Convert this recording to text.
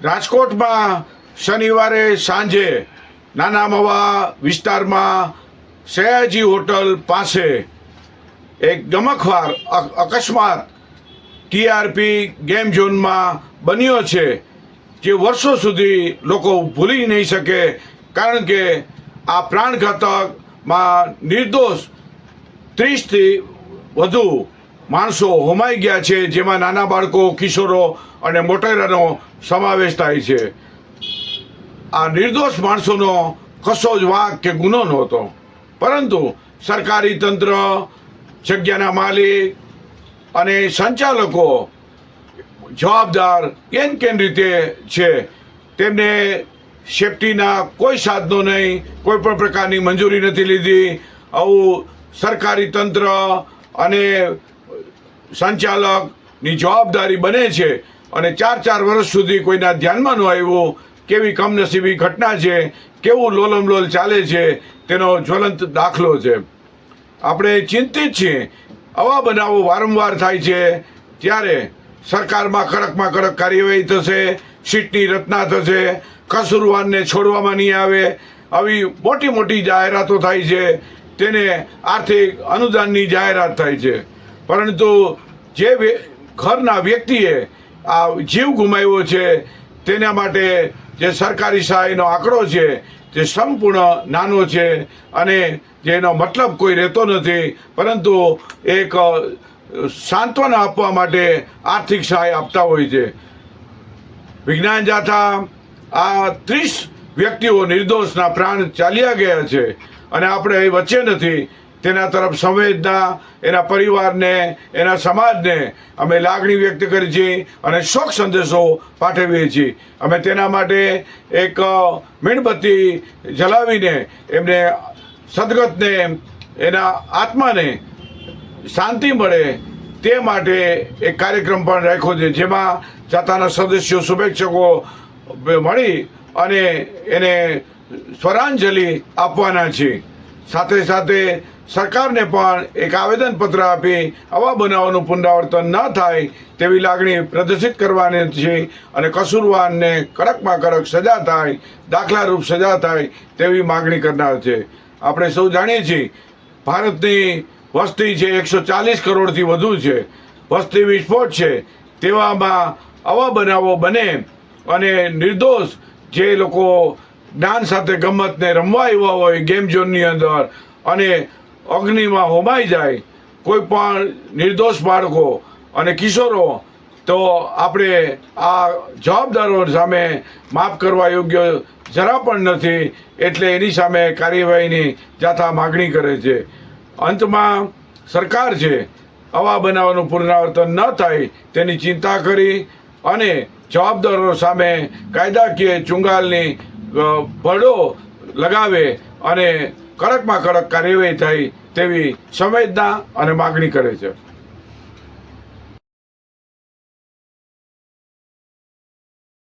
રાજકોટમાં શનિવારે સાંજે નાના મવા વિસ્તારમાં સયાજી હોટલ પાસે એક ગમખ્વાર અકસ્માત ટીઆરપી ગેમ ઝોનમાં બન્યો છે, જે વર્ષો સુધી લોકો ભૂલી નહીં શકે, કારણ કે આ પ્રાણઘાતકમાં નિર્દોષ 30થી વધુ માણસો હોમાઈ ગયા છે, જેમાં નાના બાળકો, કિશોરો અને મોટેરાનો સમાવેશ થાય છે. આ નિર્દોષ માણસોનો કશો જ વાંક કે ગુનો નહોતો, પરંતુ સરકારી તંત્ર, જગ્યાના માલિક અને સંચાલકો જવાબદાર કેન રીતે છે. તેમને સેફટીના કોઈ સાધનો નહીં, કોઈ પણ પ્રકારની મંજૂરી નથી લીધી. આવું સરકારી તંત્ર અને સંચાલકની જવાબદારી બને છે, અને 4 વર્ષ સુધી કોઈના ધ્યાનમાં ન આવ્યું. કેવી કમનસીબી ઘટના છે, કેવું લોલમલોલ ચાલે છે, તેનો જ્વલંત દાખલો છે. આપણે ચિંતિત છીએ. આવા બનાવો વારંવાર થાય છે, ત્યારે સરકારમાં કડકમાં કડક કાર્યવાહી થશે, સીટની રચના થશે, કસૂરવારને છોડવામાં નહીં આવે. આવી મોટી મોટી જાહેરાતો થાય છે, તેને આર્થિક અનુદાનની જાહેરાત થાય છે, પરંતુ જે ઘરના વ્યક્તિએ આ જીવ ગુમાવ્યો છે તેના માટે જે સરકારી સહાયનો આંકડો છે તે સંપૂર્ણ નાનો છે, અને જેનો મતલબ કોઈ રહેતો નથી, પરંતુ એક સાંત્વના આપવા માટે આર્થિક સહાય આપતા હોય છે. વિજ્ઞાન જાથા આ 30 વ્યક્તિઓ નિર્દોષના પ્રાણ ચાલ્યા ગયા છે, અને આપણે વચ્ચે નથી. તેના તરફ સંવેદના, એના પરિવારને, એના સમાજને અમે લાગણી વ્યક્ત કરી છે અને શોક સંદેશો પાઠવીએ છીએ. અમે તેના માટે એક મીણબત્તી જલાવીને એમને સદગતને, એના આત્માને શાંતિ મળે તે માટે એક કાર્યક્રમ પણ રાખ્યો છે, જેમાં જાથાના સદસ્યો, શુભેચ્છકો મળી અને એને સ્વરાંજલિ આપવાના છે. સાથે સાથે સરકારને પણ એક આવેદનપત્ર આપી આવા બનાવોનું પુનરાવર્તન ન થાય તેવી લાગણી પ્રદર્શિત કરવાની છે, અને કસૂરવારને કડકમાં કડક સજા થાય, દાખલારૂપ સજા થાય તેવી માગણી કરનાર છે. આપણે સૌ જાણીએ છીએ, ભારતની વસ્તી છે 140 કરોડથી વધુ છે, વસ્તી વિસ્ફોટ છે. તેવામાં આવા બનાવો બને અને નિર્દોષ જે લોકો જ્ઞાન સાથે ગમ્મતને રમવા આવ્યા હોય ગેમ ઝોનની અંદર, અને અગ્નિમાં હોમાઈ જાય કોઈ પણ નિર્દોષ બાળકો અને કિશોરો, તો આપણે આ જવાબદારો સામે માફ કરવા યોગ્ય જરા પણ નથી. એટલે એની સામે કાર્યવાહીની જાથા માગણી કરે છે. અંતમાં સરકાર છે આવા બનાવવાનું પુનરાવર્તન ન થાય તેની ચિંતા કરી અને જવાબદારો સામે કાયદાકીય ચુંગાલની ભરડો લગાવે અને કડકમાં કડક કાર્યવાહી થાય તેવી સંવેદના અને માગણી કરે છે.